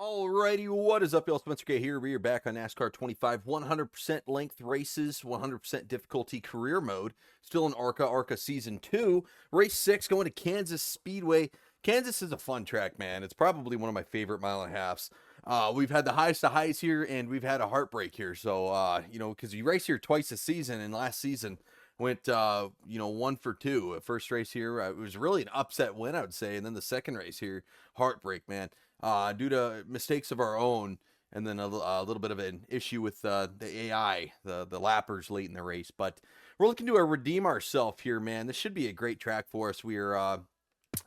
Alrighty, what is up, y'all? Spencer K here. We are back on NASCAR 25, 100% length races, 100% difficulty career mode. Still in Arca Season 2. Race 6 going to Kansas Speedway. Kansas is a fun track, man. It's probably one of my favorite mile and a halves. We've had the highest of highs here, and we've had a heartbreak here. So, because you race here twice this season, and last season went, 1 for 2. First race here, it was really an upset win, I would say. And then the second race here, heartbreak, man. Due to mistakes of our own, and then a little bit of an issue with the AI, the lappers late in the race. But we're looking to redeem ourselves here, man. This should be a great track for us. We are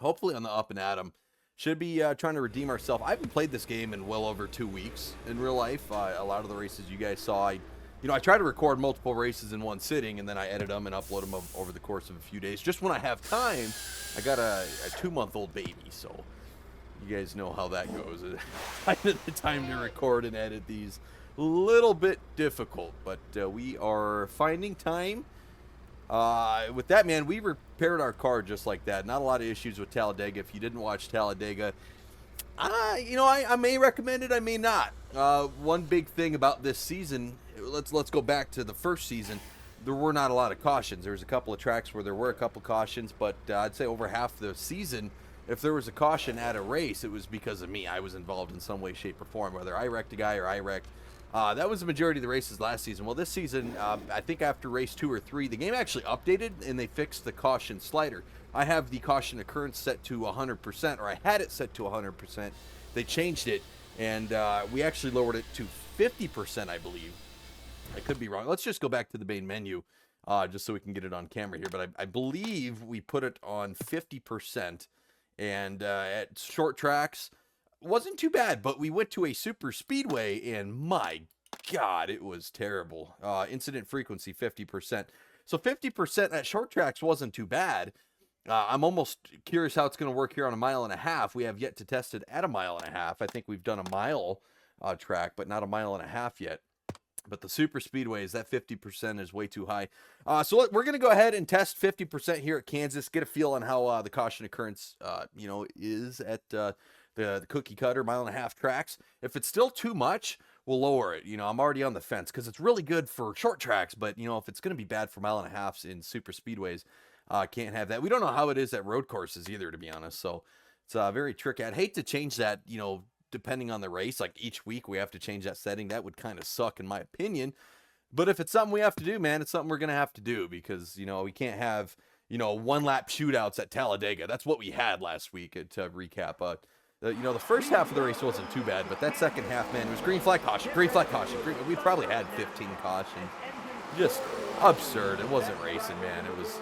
hopefully on the up and at 'em. Should be trying to redeem ourselves. I haven't played this game in well over 2 weeks in real life. A lot of the races you guys saw, I try to record multiple races in one sitting, and then I edit them and upload them over the course of a few days. Just when I have time. I got a 2-month-old baby, so you guys know how that goes. Finding the time to record and edit these, a little bit difficult, but we are finding time. With that, man, we repaired our car just like that. Not a lot of issues with Talladega. If you didn't watch Talladega, I may recommend it, I may not. One big thing about this season, let's go back to the first season. There were not a lot of cautions. There was a couple of tracks where there were a couple cautions, but I'd say over half the season, if there was a caution at a race, it was because of me. I was involved in some way, shape, or form, whether I wrecked a guy or I wrecked. That was the majority of the races last season. Well, this season, I think after race 2 or 3, the game actually updated, and they fixed the caution slider. I have the caution occurrence set to 100%, or I had it set to 100%. They changed it, and we actually lowered it to 50%, I believe. I could be wrong. Let's just go back to the main menu, just so we can get it on camera here. But I believe we put it on 50%. And at short tracks, wasn't too bad, but we went to a super speedway, and my God, it was terrible. Incident frequency, 50%. So 50% at short tracks wasn't too bad. I'm almost curious how it's going to work here on a mile and a half. We have yet to test it at a mile and a half. I think we've done a mile track, but not a mile and a half yet. But the super speedways, that 50% is way too high. So we're going to go ahead and test 50% here at Kansas, get a feel on how the caution occurrence, is at the cookie cutter mile and a half tracks. If it's still too much, we'll lower it. I'm already on the fence because it's really good for short tracks. But, if it's going to be bad for mile and a halves in super speedways, can't have that. We don't know how it is at road courses either, to be honest. So it's very tricky. I'd hate to change that, depending on the race. Like each week we have to change that setting. That would kind of suck in my opinion. But if it's something we have to do, man, it's something we're going to have to do because, we can't have, 1-lap shootouts at Talladega. That's what we had last week to recap. The first half of the race wasn't too bad, but that second half, man, it was green flag caution. We probably had 15 cautions. Just absurd. It wasn't racing, man. It was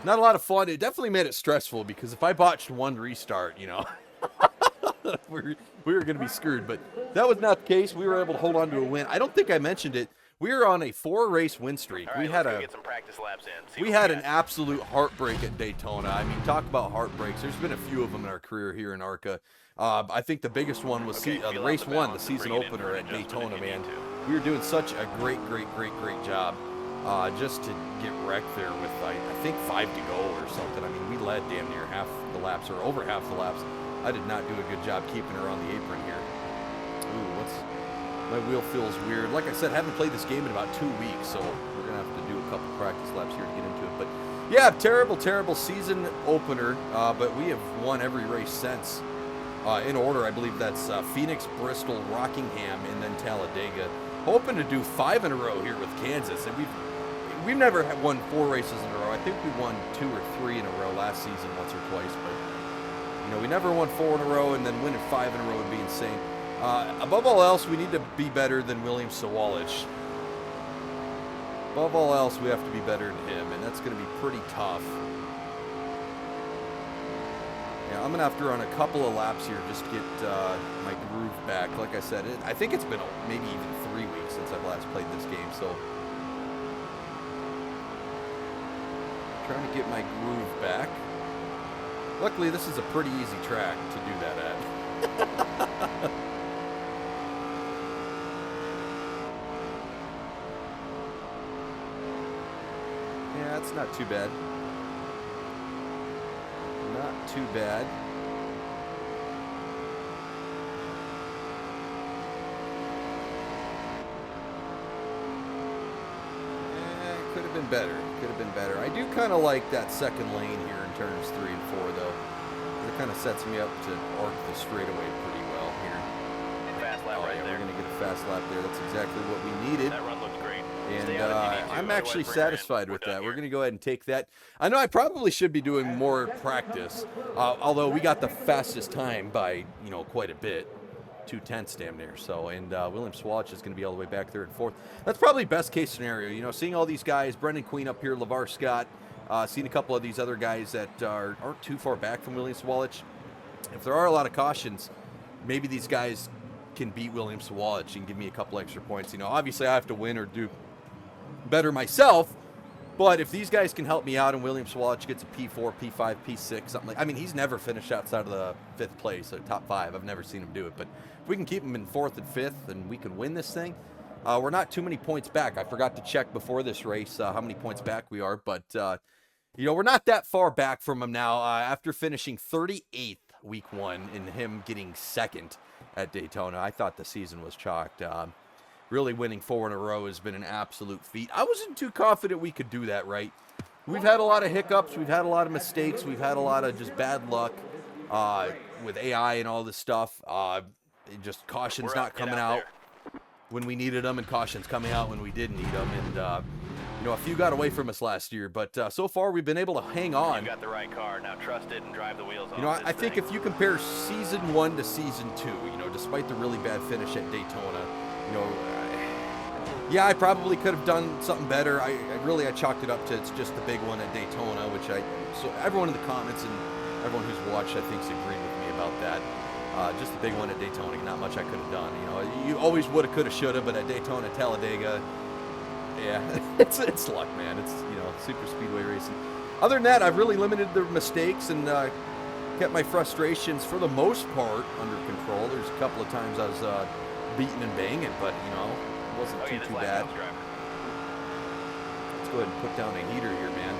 not a lot of fun. It definitely made it stressful because if I botched one restart, we were going to be screwed, but that was not the case. We were able to hold on to a win. I don't think I mentioned it. We were on a 4-race win streak. Right, we had get some practice laps in. We had an absolute heartbreak at Daytona. I mean, talk about heartbreaks. There's been a few of them in our career here in Arca. I think the biggest one was the race 1, the season opener at Daytona, man. We were doing such a great job just to get wrecked there with, I think, 5 to go or something. I mean, we led damn near half the laps or over half the laps. I did not do a good job keeping her on the apron here. Ooh, my wheel feels weird. Like I said, I haven't played this game in about 2 weeks, so we're going to have to do a couple practice laps here to get into it. But yeah, terrible season opener, but we have won every race since. In order, I believe that's Phoenix, Bristol, Rockingham, and then Talladega. Hoping to do 5 in a row here with Kansas, and we've never won 4 races in a row. I think we won 2 or 3 in a row last season once or twice, but we never won 4 in a row, and then winning 5 in a row would be insane. Above all else, we need to be better than William Sawalich. Above all else, we have to be better than him, and that's going to be pretty tough. Yeah, I'm going to have to run a couple of laps here just to get my groove back. Like I said, I think it's been maybe even 3 weeks since I've last played this game, so trying to get my groove back. Luckily, this is a pretty easy track to do that at. Yeah, it's not too bad. Not too bad. been better. Could have been better. I do kind of like that second lane here in turns 3 and 4, though. It kind of sets me up to arc the straightaway pretty well here. Fast lap right there. We're going to get a fast lap there. That's exactly what we needed. That run looks great. And I'm actually satisfied with that. We're going to go ahead and take that. I know I probably should be doing more practice, although we got the fastest time by, you know, quite a bit. 2/10 damn near. So, and William Swatch is going to be all the way back there in 4th. That's probably best case scenario. You know, seeing all these guys, Brendan Queen up here, LeVar Scott, seeing a couple of these other guys that aren't too far back from William Swatch. If there are a lot of cautions, maybe these guys can beat William Swatch and give me a couple extra points. You know, obviously I have to win or do better myself, but if these guys can help me out and William Swatch gets a P4, P5, P6, something like, I mean, he's never finished outside of the 5th place, or top 5. I've never seen him do it, but if we can keep him in 4th and 5th and we can win this thing, we're not too many points back. I forgot to check before this race how many points back we are, but, you know, we're not that far back from him now after finishing 38th week 1 and him getting 2nd at Daytona. I thought the season was chalked. Really winning 4 in a row has been an absolute feat. I wasn't too confident we could do that, right? We've had a lot of hiccups. We've had a lot of mistakes. We've had a lot of just bad luck with AI and all this stuff. Just cautions not coming out when we needed them and cautions coming out when we didn't need them. And, you know, a few got away from us last year. But so far, we've been able to hang on. You got the right car. Now trust it and drive the wheels off. You know, I think if you compare Season 1 to Season 2, you know, despite the really bad finish at Daytona, you know, yeah, I probably could have done something better. I chalked it up to it's just the big one at Daytona, which so everyone in the comments and everyone who's watched, I think, has agreed with me about that. Just the big one at Daytona, not much I could have done. You know, you always woulda, coulda, shoulda, but at Daytona, Talladega, yeah, it's luck, man. It's, you know, super speedway racing. Other than that, I've really limited the mistakes and kept my frustrations for the most part under control. There's a couple of times I was beating and banging, but you know, it wasn't too bad. Let's go ahead and put down a heater here, man.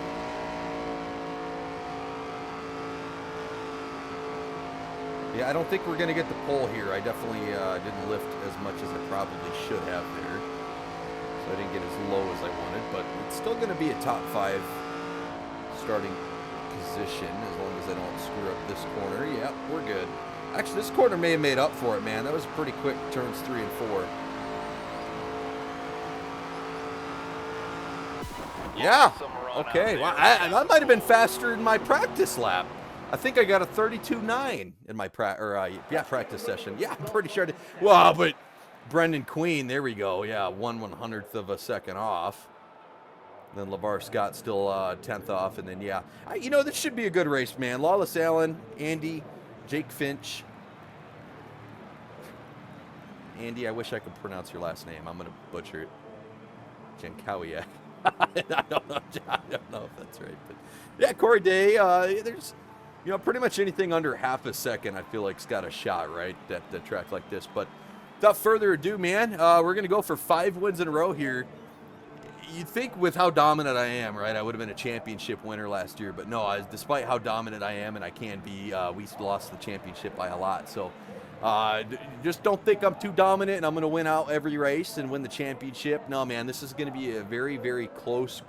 Yeah, I don't think we're going to get the pole here. I definitely didn't lift as much as I probably should have there. So I didn't get as low as I wanted, but it's still going to be a top 5 starting position as long as I don't screw up this corner. Yeah, we're good. Actually, this corner may have made up for it, man. That was pretty quick turns 3 and 4. Yeah. Okay. Well, that might have been faster in my practice lap. I think I got a 32.9 in my practice session. Yeah, I'm pretty sure I did. Wow, but Brendan Queen, there we go. Yeah, 1/100th of a second off. Then LeVar Scott still 10th off, and then yeah, you know, this should be a good race, man. Lawless Allen, Andy, Jake Finch. Andy, I wish I could pronounce your last name. I'm gonna butcher it. Jankowiak. I don't know if that's right, but yeah, Corey Day. There's, you know, pretty much anything under half a second, I feel like's got a shot, right? At the track like this. But without further ado, man, we're gonna go for 5 wins in a row here. You'd think with how dominant I am, right, I would have been a championship winner last year, but no, despite how dominant I am and I can be, we lost the championship by a lot. So just don't think I'm too dominant and I'm going to win out every race and win the championship. No, man, this is going to be a very, very close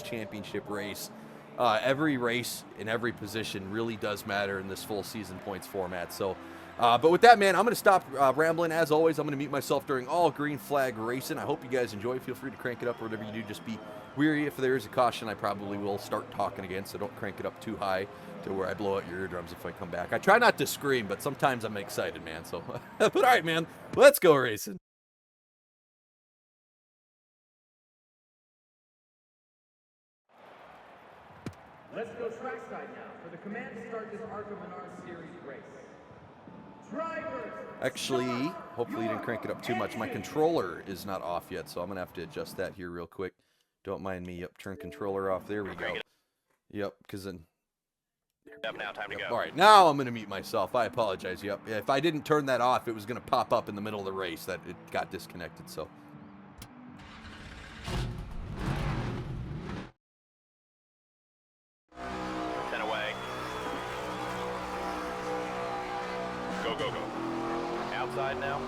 championship race. Every race in every position really does matter in this full season points format. So, but with that, man, I'm going to stop rambling. As always, I'm going to mute myself during all green flag racing. I hope you guys enjoy. Feel free to crank it up or whatever you do. Just be weary. If there is a caution, I probably will start talking again, so don't crank it up too high to where I blow out your eardrums if I come back. I try not to scream, but sometimes I'm excited, man. So, but all right, man, let's go racing. Let's go trackside now for the command to start this Arca Series race. Drivers, actually, hopefully you didn't crank it up too much. My controller is not off yet, so I'm going to have to adjust that here real quick. Don't mind me. Yep, turn controller off. There we go. Yep, because then... Yep, now time to go. All right, now I'm going to mute myself. I apologize. Yep, if I didn't turn that off, it was going to pop up in the middle of the race that it got disconnected, so... Go. Outside now.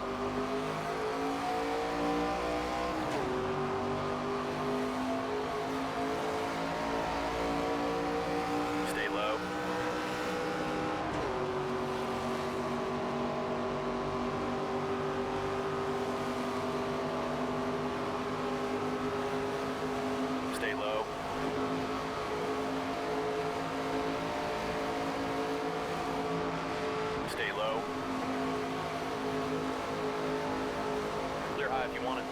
if you want it.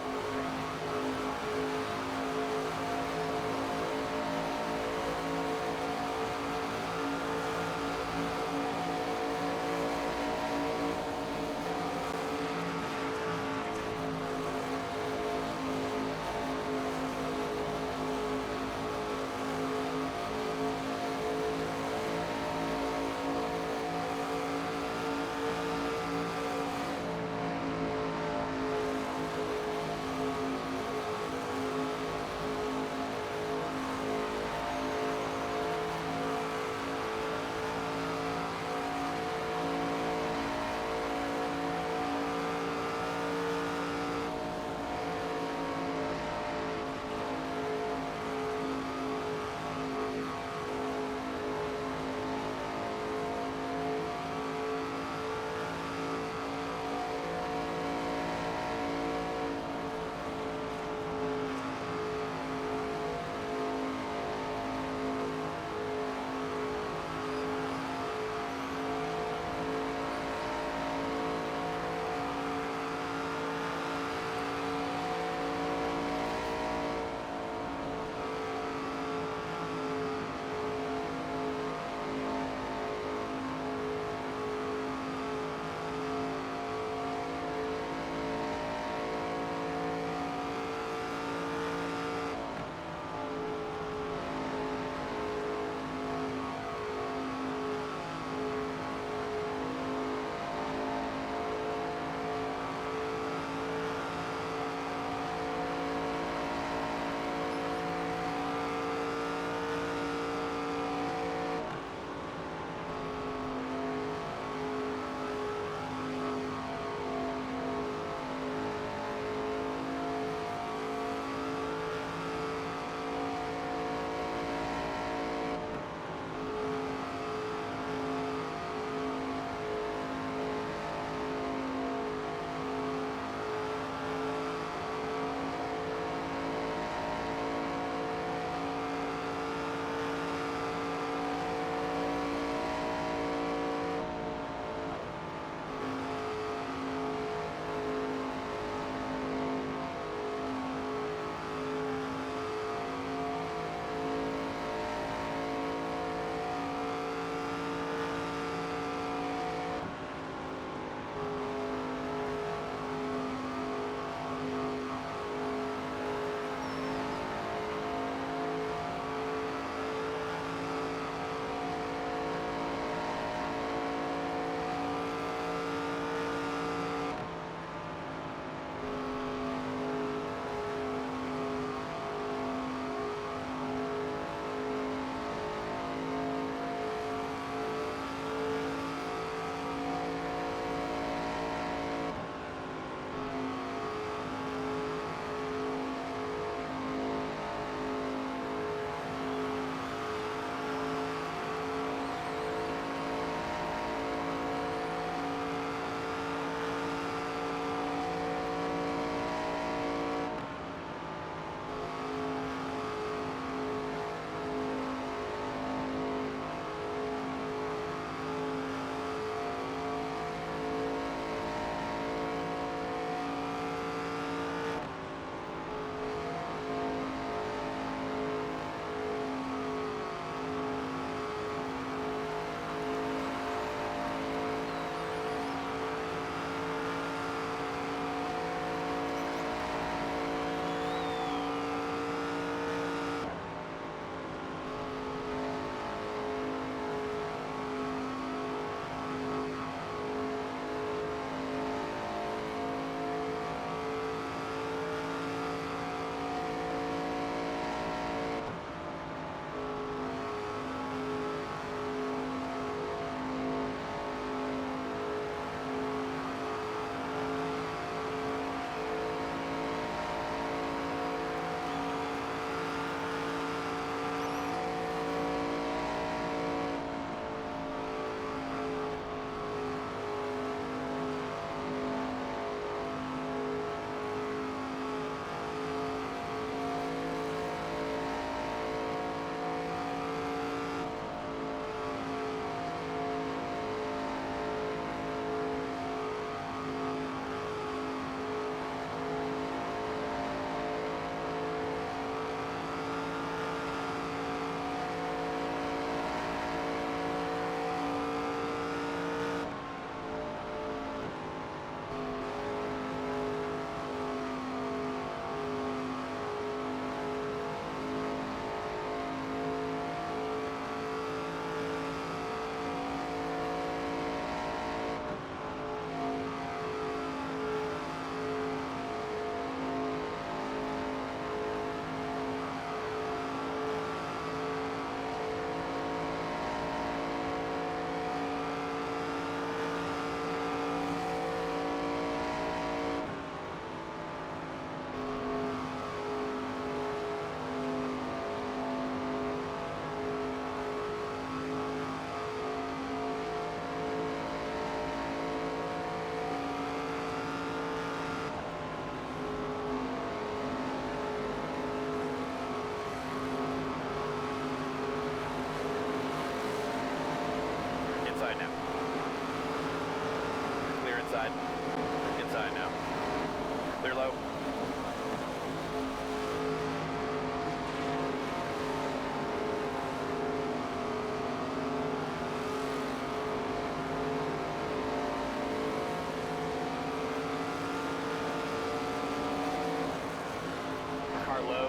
Car low.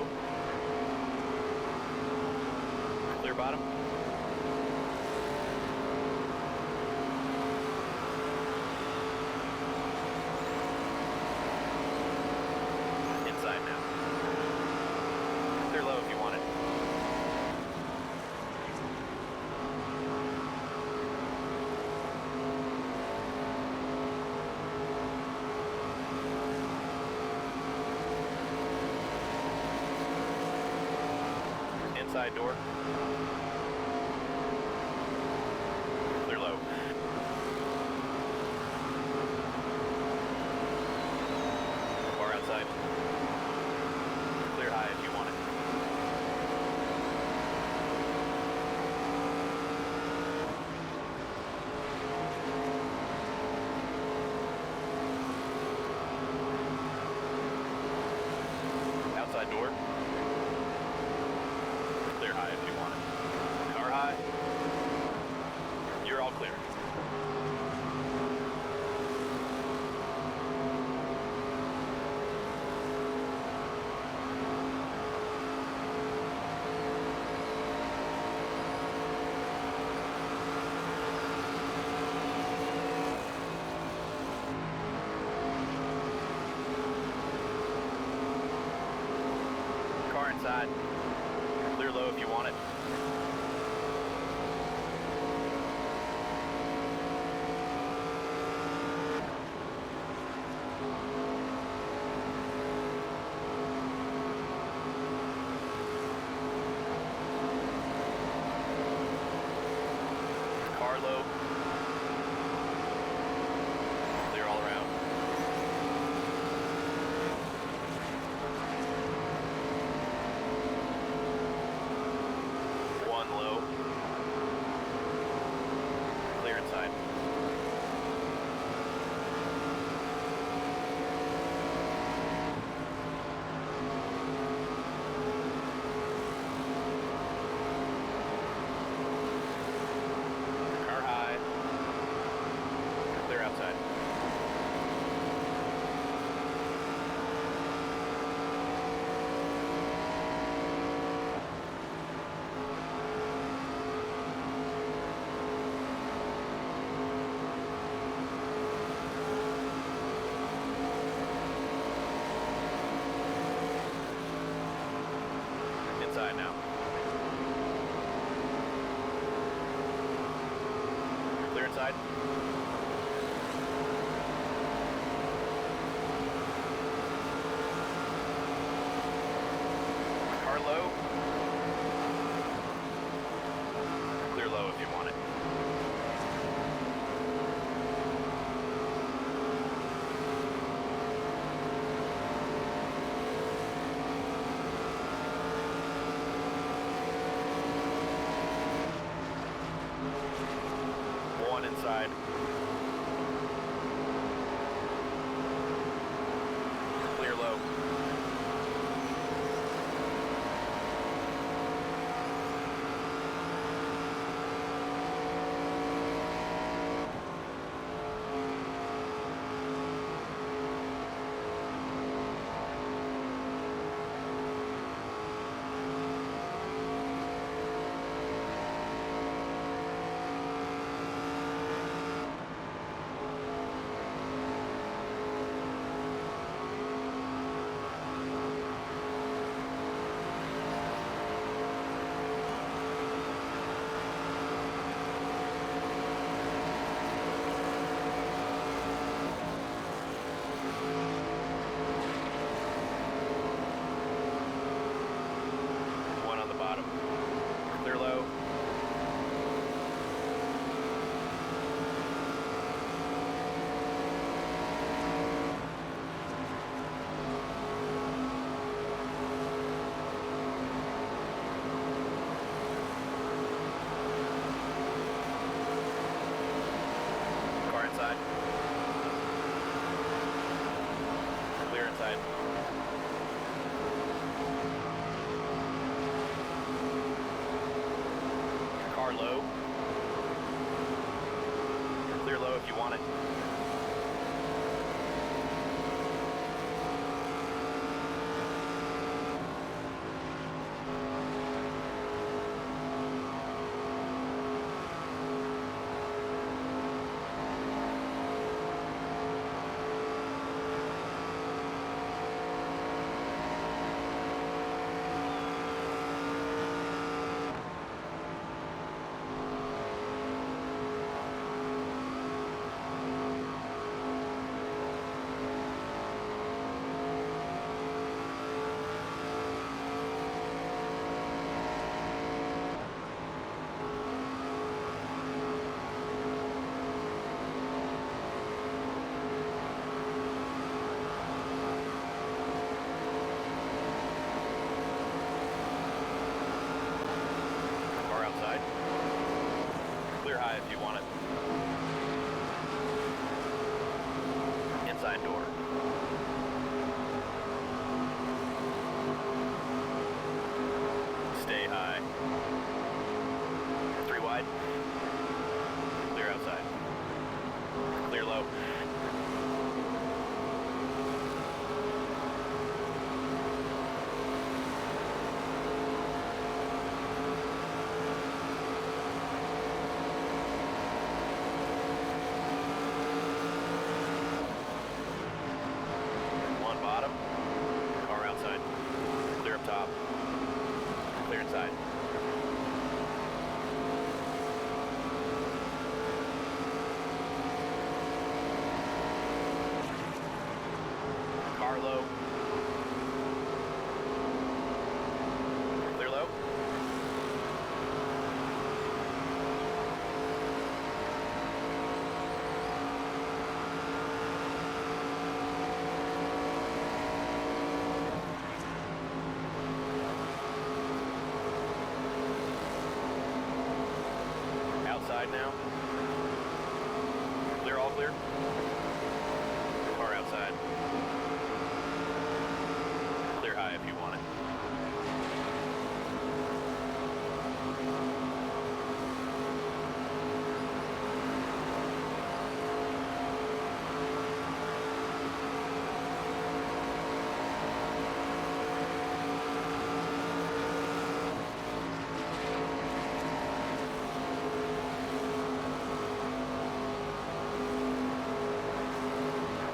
Clear bottom. Inside now. Clear low if you want it. Inside door. Clear low. Bar outside. Clear high if you want it. Outside door. Clear high if you want it. Car high. You're all clear. Car inside. Clear low if you want it. Car low. Clear all around. One low. Clear inside. Car high. Clear outside. Inside now. Clear inside. Car low. Clear low if you want it. One inside. Clear low. One on the bottom. Clear low. Car inside. Clear inside. Car low. Clear low if you want it. door. Stay high. 3 wide. Clear outside. Clear low. One bottom. Car outside. Clear up top. Clear inside. Car low. Clear low. Outside now. Clear, all clear. Car outside. Clear high if you want it.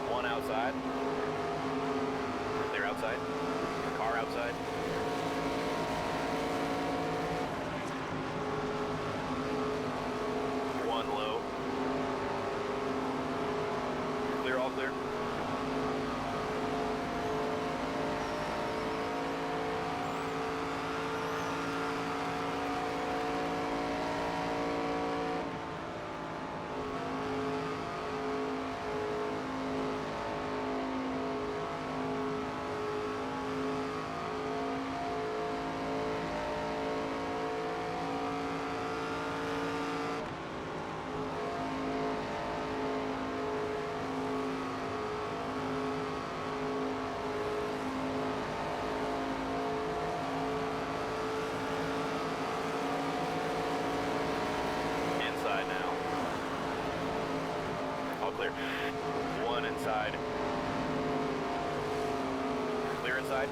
One outside. Clear outside. Car outside. One low. Clear, all clear. Inside now. All clear. One inside. Clear inside.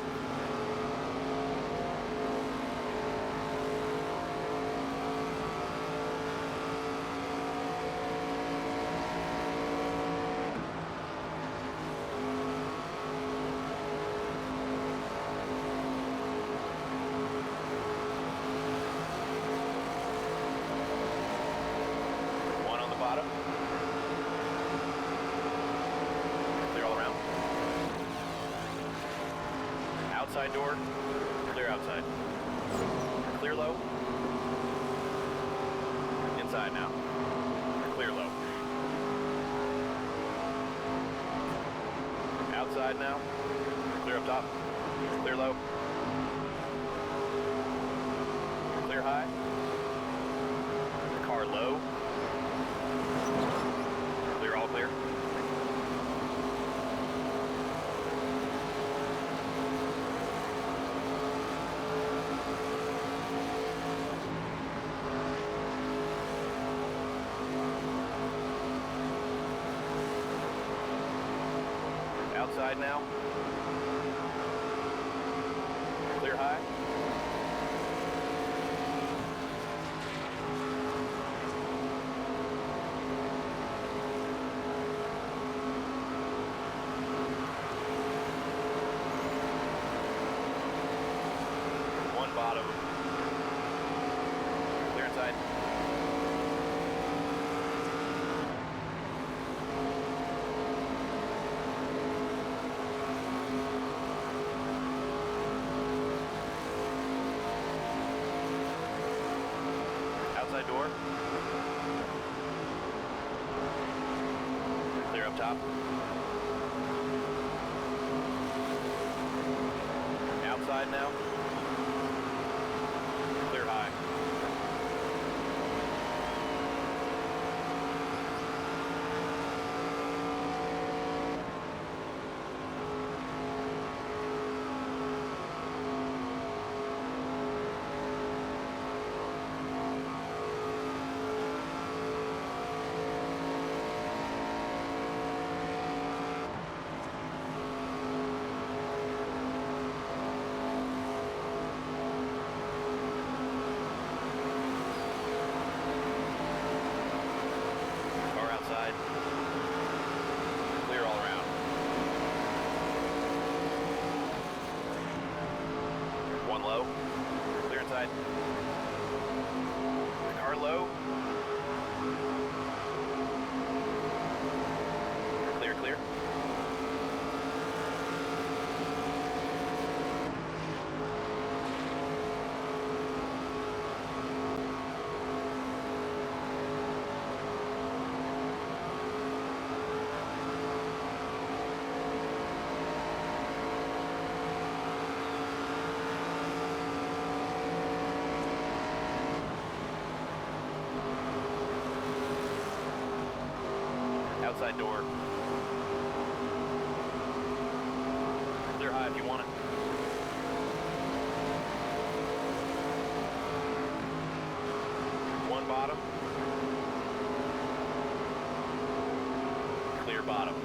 One on the bottom. Clear all around. Outside door. Clear outside. Clear low. Inside now. Clear low. Outside now. Clear up top. Clear low. Clear high. Car low. Clear, all clear. Outside now. Clear high. One bottom. Clear inside. Outside door. Clear up top. Outside now. Clear high. outside. Car low. Clear, clear. Outside door. Clear high if you want it. One bottom. Clear bottom.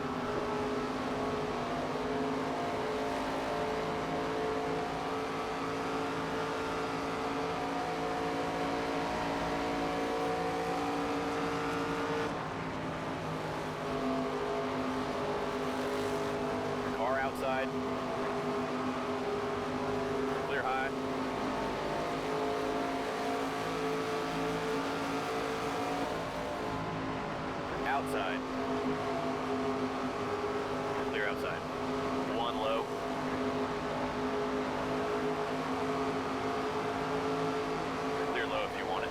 Car outside. Clear high. Outside. Clear outside. One low. Clear low if you want it.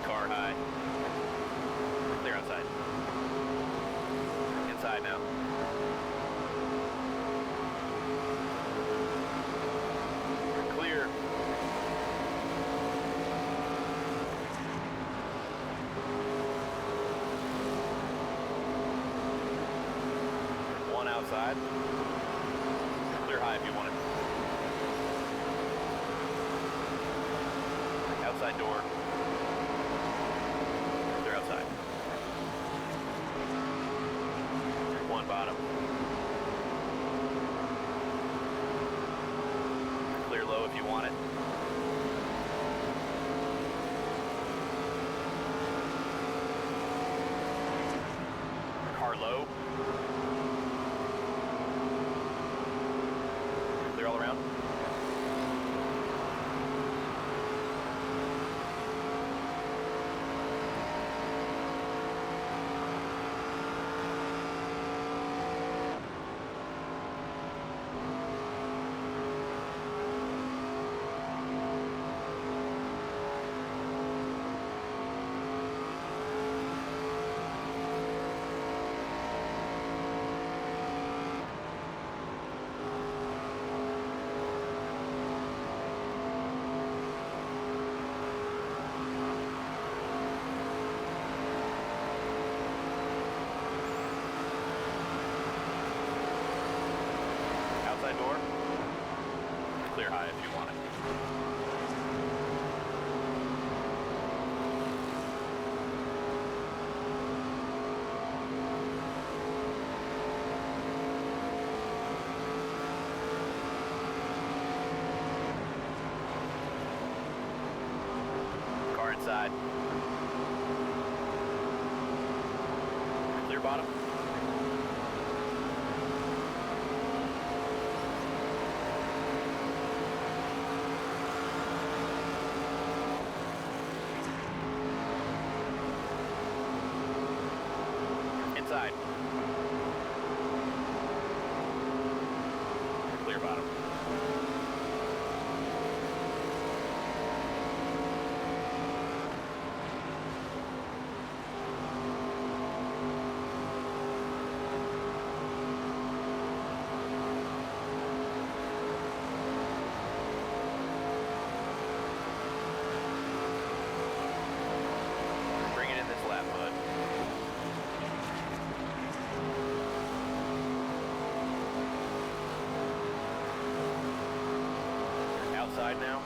Car high. Clear outside. Inside now. Clear. One outside. Clear high if you want it. Outside door. Clear outside. One bottom. Clear low if you want it. Car low. Clear all around. Outside door. Clear high if you want it. Car inside. Clear bottom. Inside. Clear bottom. Bring it in this lap, bud. Outside now.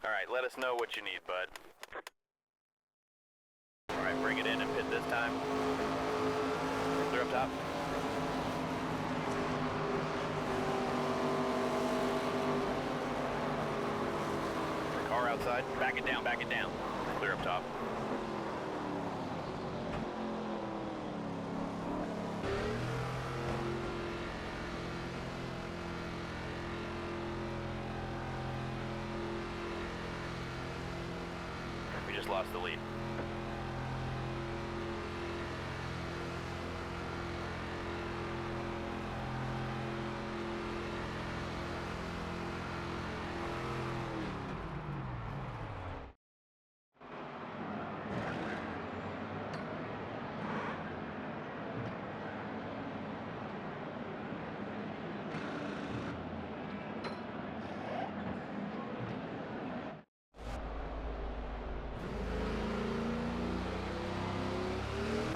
Alright, let us know what you need, bud. Alright, bring it in and pit this time. Clear up top. Car outside. Back it down, back it down. Clear up top. just lost the lead.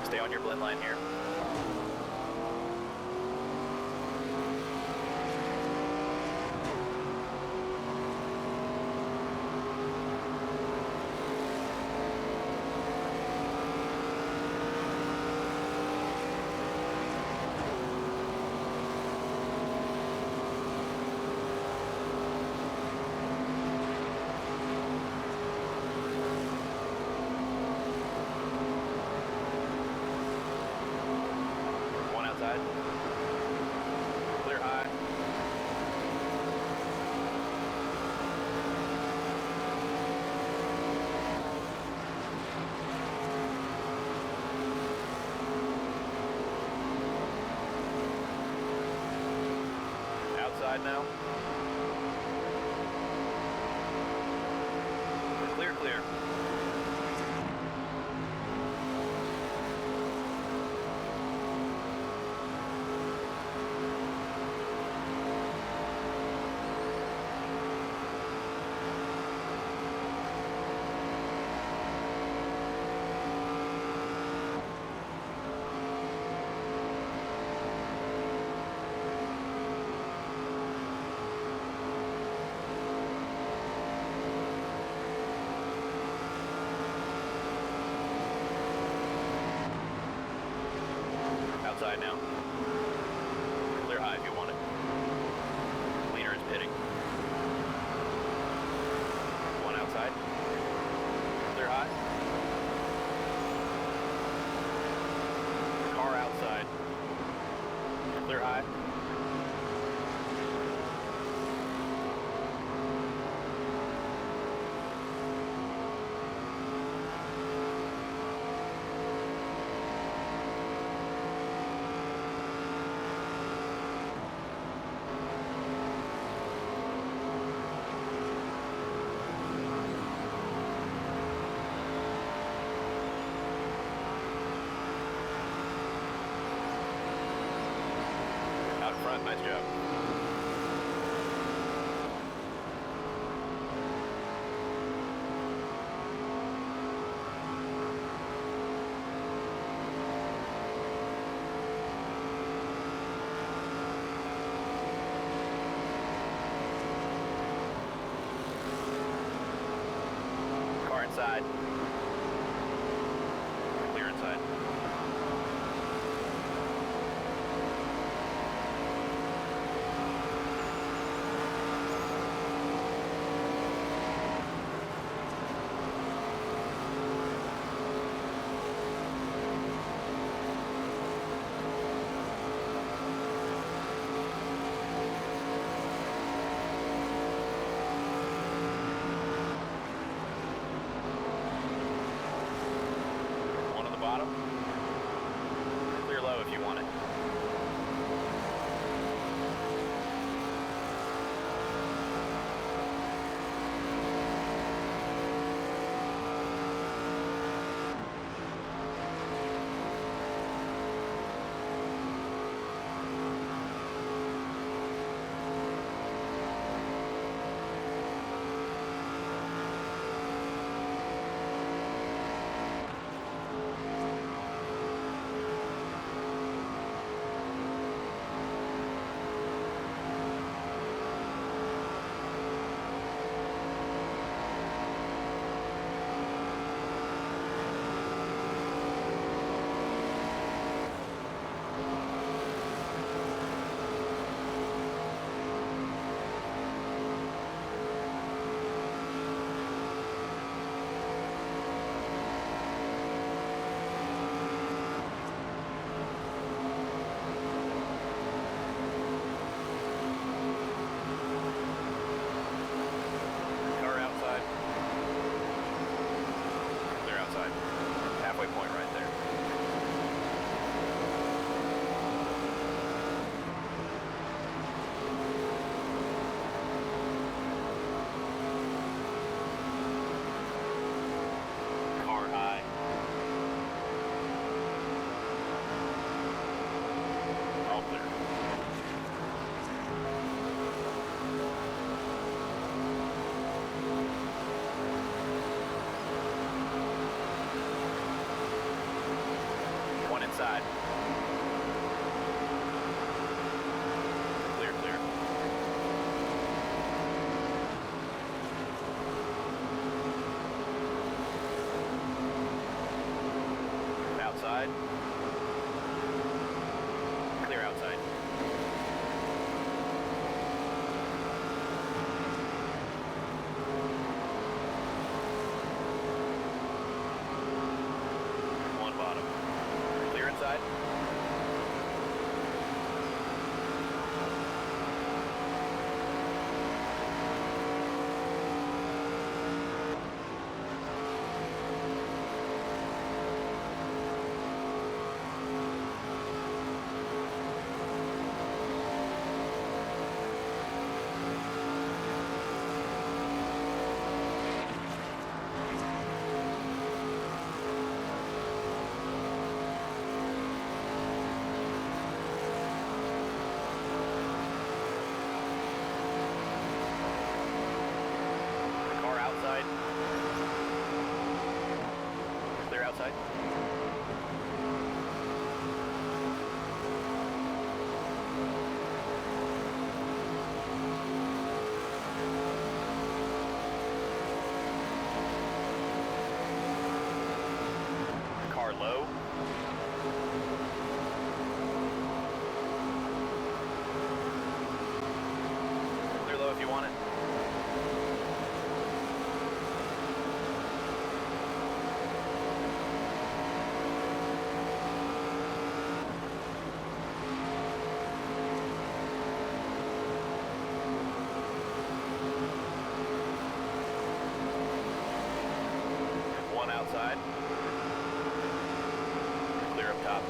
Stay on your blend line here. One outside. Clear high. Outside now. Clear, clear. Outside now. Clear high if you want it. Leader is pitting. One outside. Clear high. Car outside. Clear high. Out in front, nice job. Car inside. Clear inside. outside. Clear up top.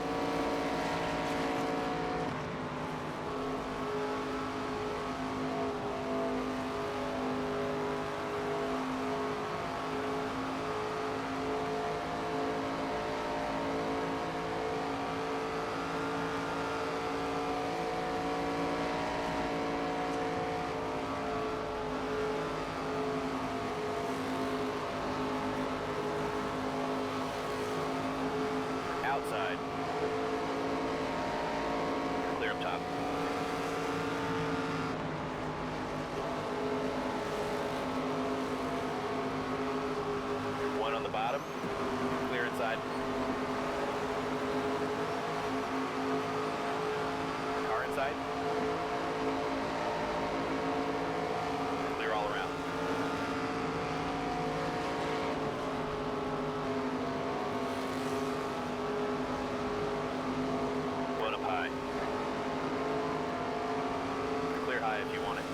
Outside. Clear up top. One on the bottom. Clear inside. Car inside. Clear all around. One up high. Clear high if you want it.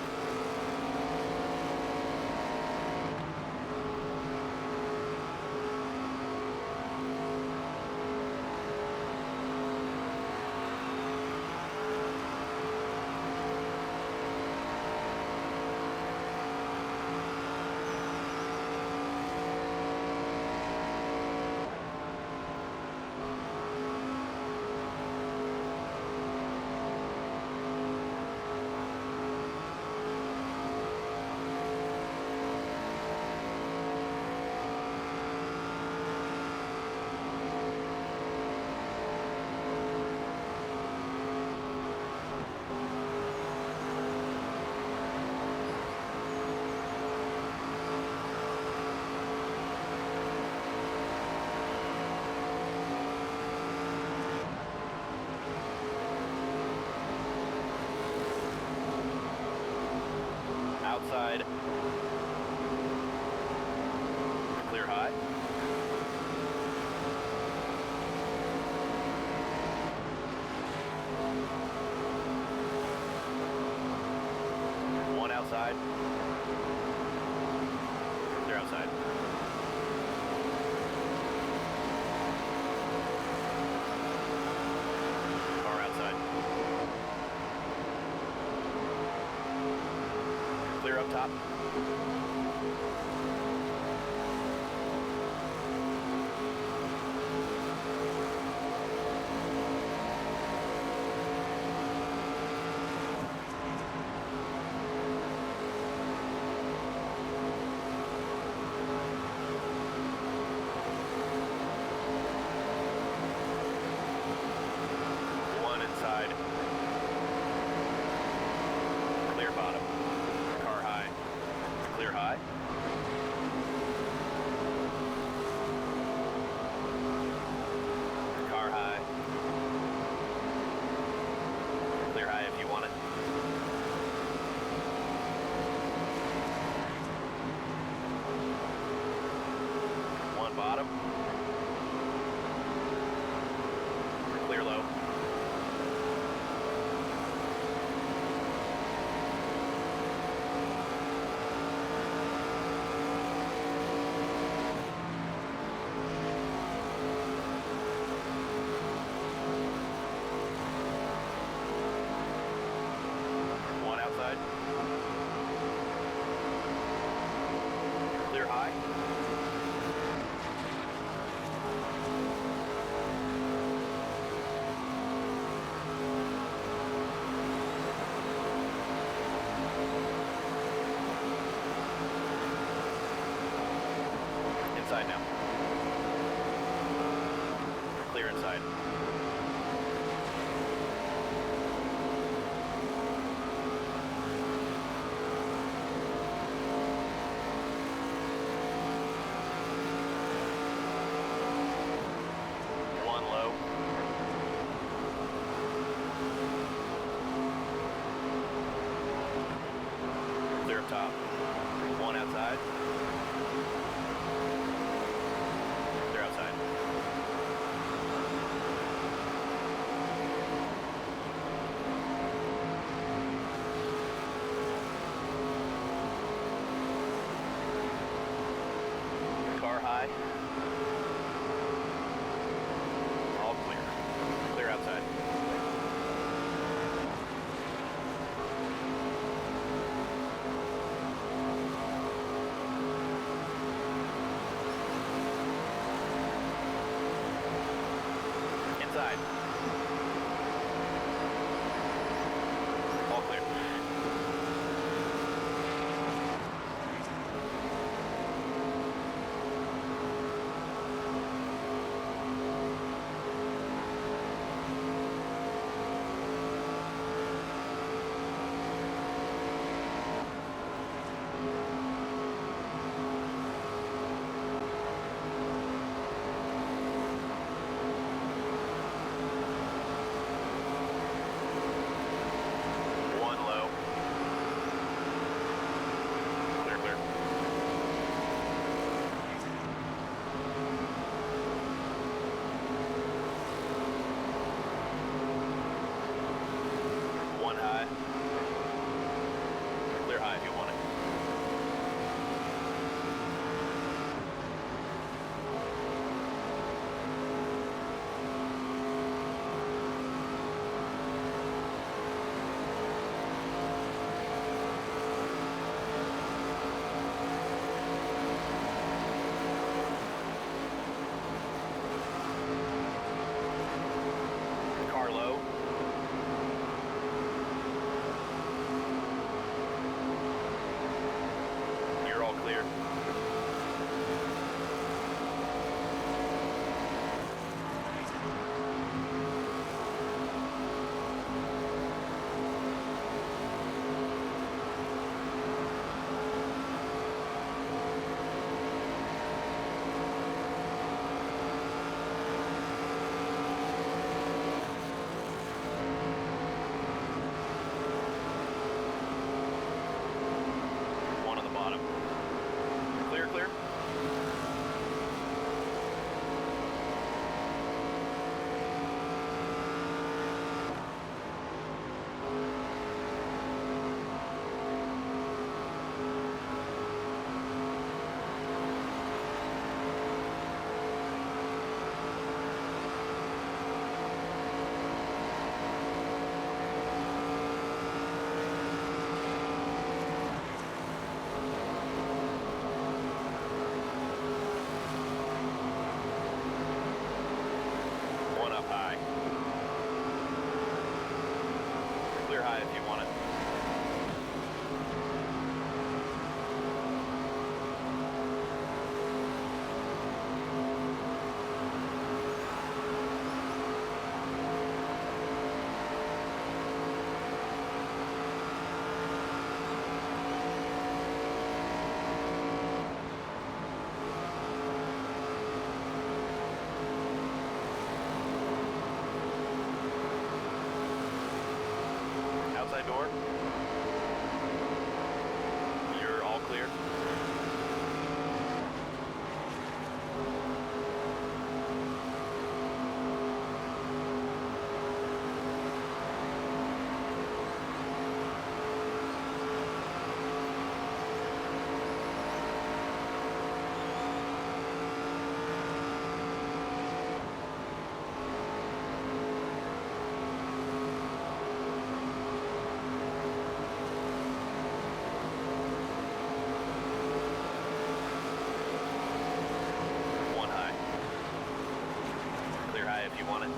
Outside. Clear high. One outside. Clear outside. Car outside. Clear up top. One inside. Clear bottom. Car high. Clear high. Car high. Clear high if you want it. One bottom. Clear low. One outside. Clear high. Inside now. Clear inside. One low. Clear up top. One outside. side. All clear. One low. Clear, clear. One high. Clear high if you want it. Car low. You're all clear. One on the bottom. Clear, clear. One up high. Clear high if you want it. Outside door. You're all clear. One high. Clear high if you want it.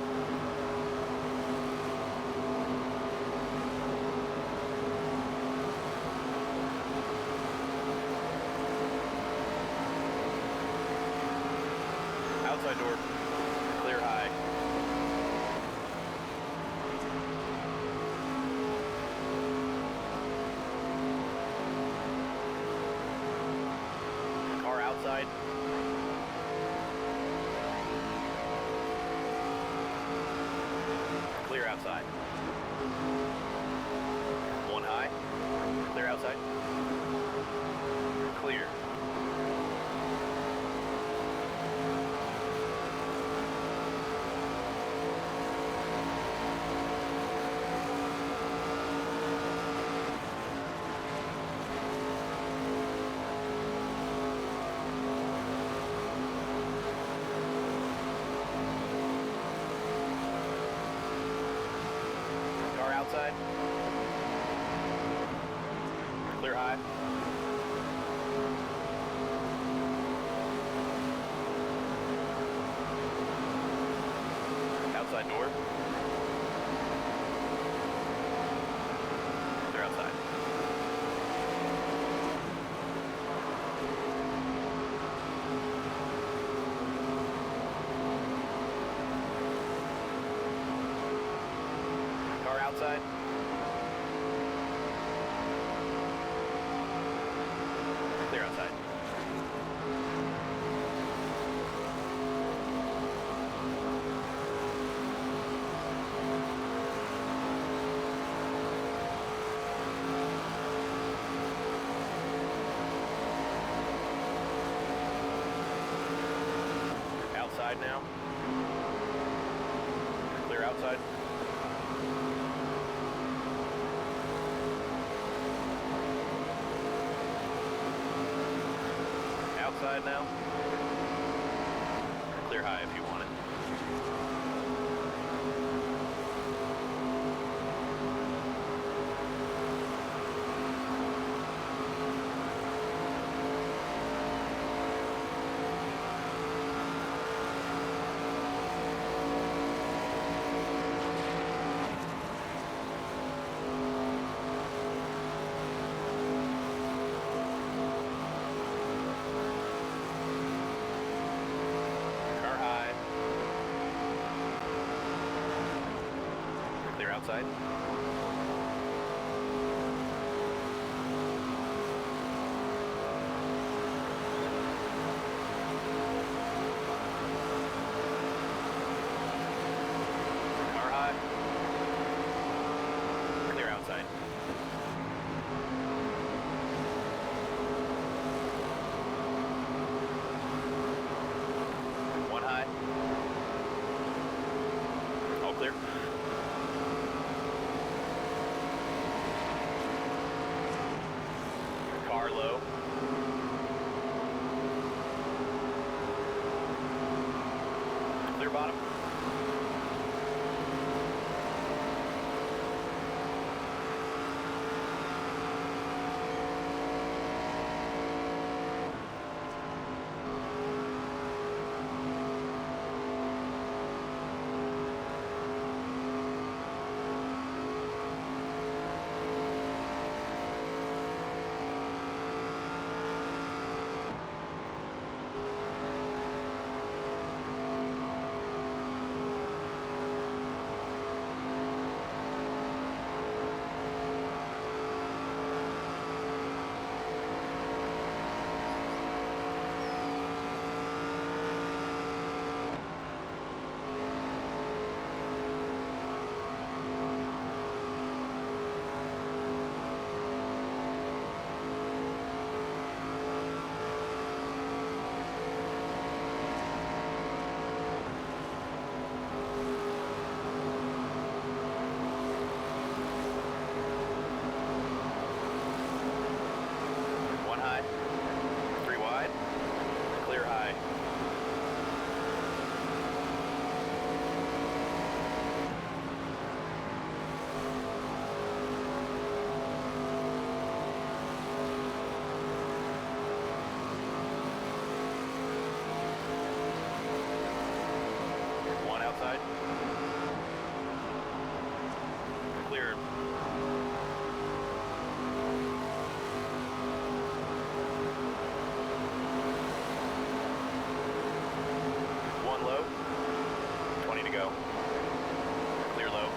Outside door. Clear high. Car outside. Clear outside. One high. Clear outside. Clear. outside. Clear high. Outside Outside door. They're outside. Car outside. Clear outside. Outside now. Clear outside. Outside now. Clear high if you want it. Car high. Clear outside. Car high. Clear outside. One high. All clear. Car low. Clear bottom. One high. Three wide. Clear high. One outside. Clear. One low. 20 to go. Clear low.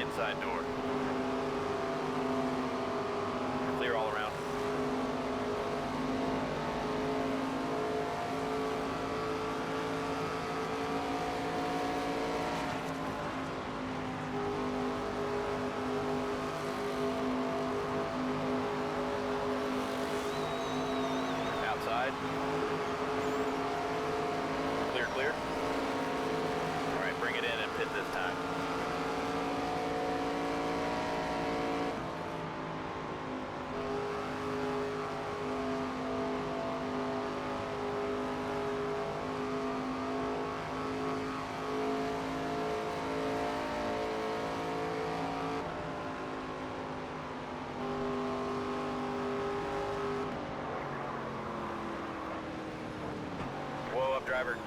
Inside door. Clear all around. Outside. Clear, clear. All right, bring it in and pit this time. driver.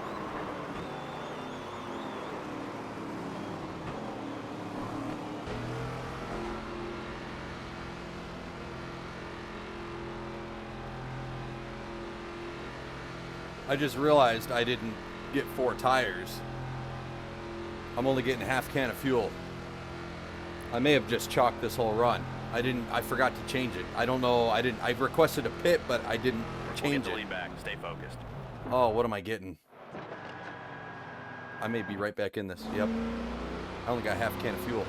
I just realized I didn't get 4 tires. I'm only getting half can of fuel. I may have just chalked this whole run. I forgot to change it. I don't know. I requested a pit, but I didn't change We'll it. get the lead back. Stay focused. Oh, what am I getting? I may be right back in this. Yep. I only got half a can of fuel.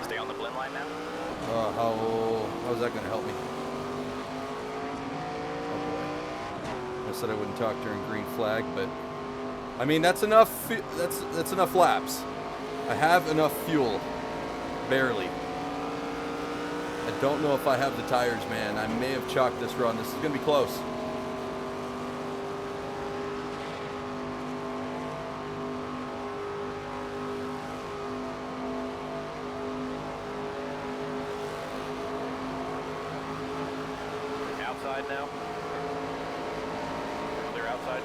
Stay on the blend line now. How's that going to help me? Oh boy. I said I wouldn't talk during green flag, but I mean that's enough. That's enough laps. I have enough fuel, barely. I don't know if I have the tires, man. I may have chalked this run. This is going to be close. Outside now. Clear outside.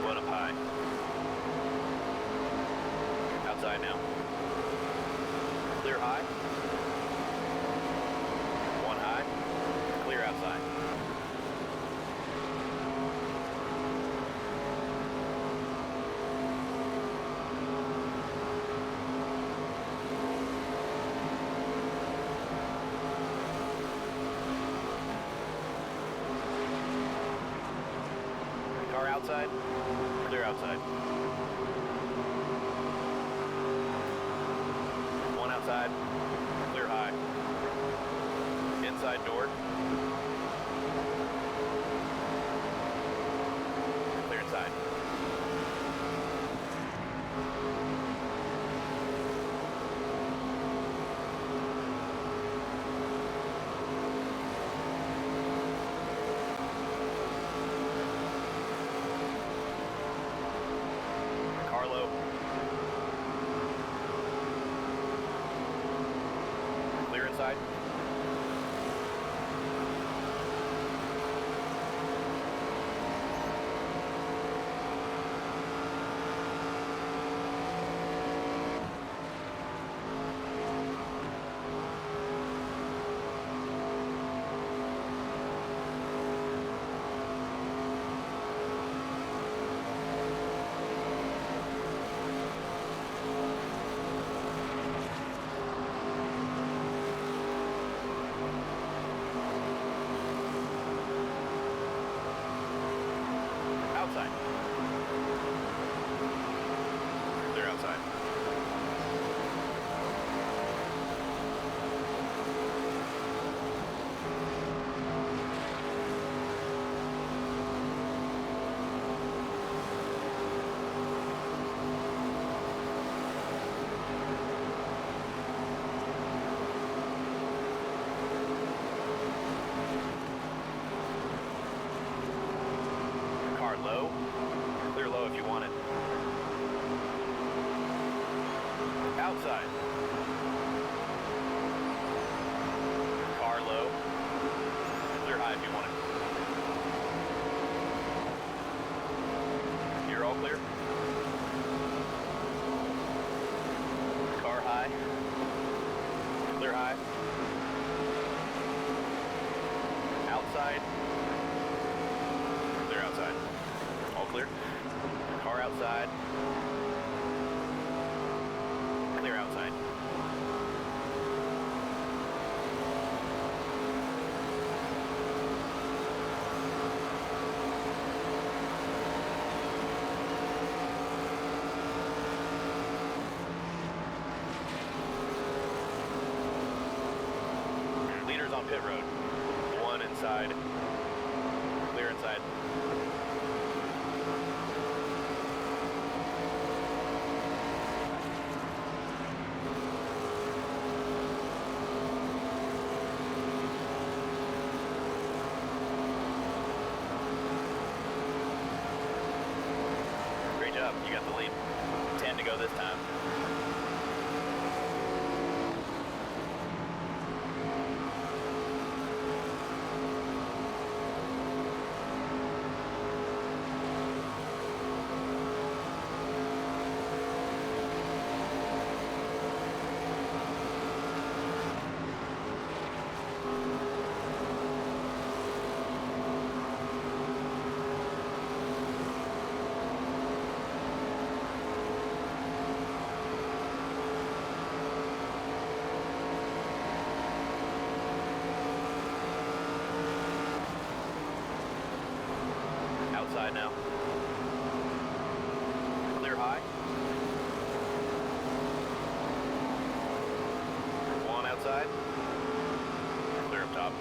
One up high. Outside now. Clear high. One high. Clear outside. Car outside. Clear outside. One outside. Clear high. Inside door. Clear inside. Car low. Clear inside. Outside. Clear outside. Car low. Clear low if you want it. Outside. Car low. Clear high if you want it. You're all clear. Car high. Clear high. Outside. Clear outside. All clear. Car outside. Clear outside. Leaders on pit road. One inside. Clear inside. outside. Clear up top.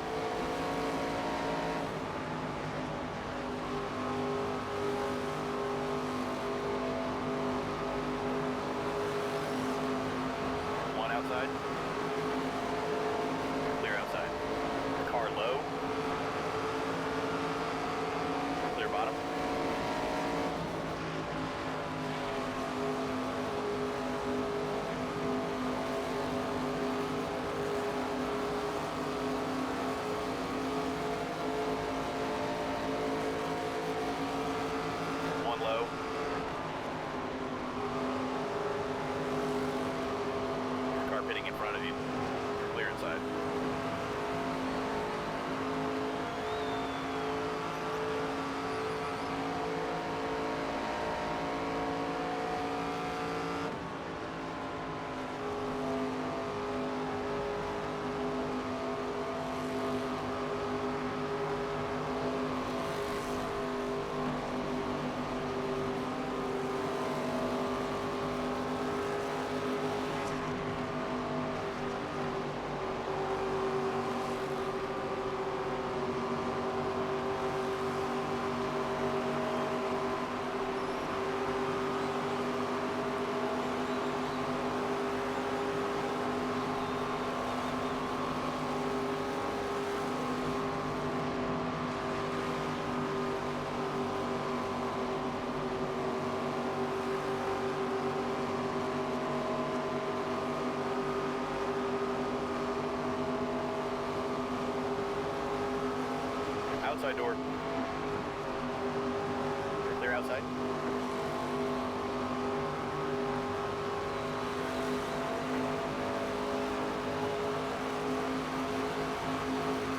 One outside. Clear outside. Car low. Clear bottom. One low. Car pitting in front of you. Clear inside. Outside door. Clear outside.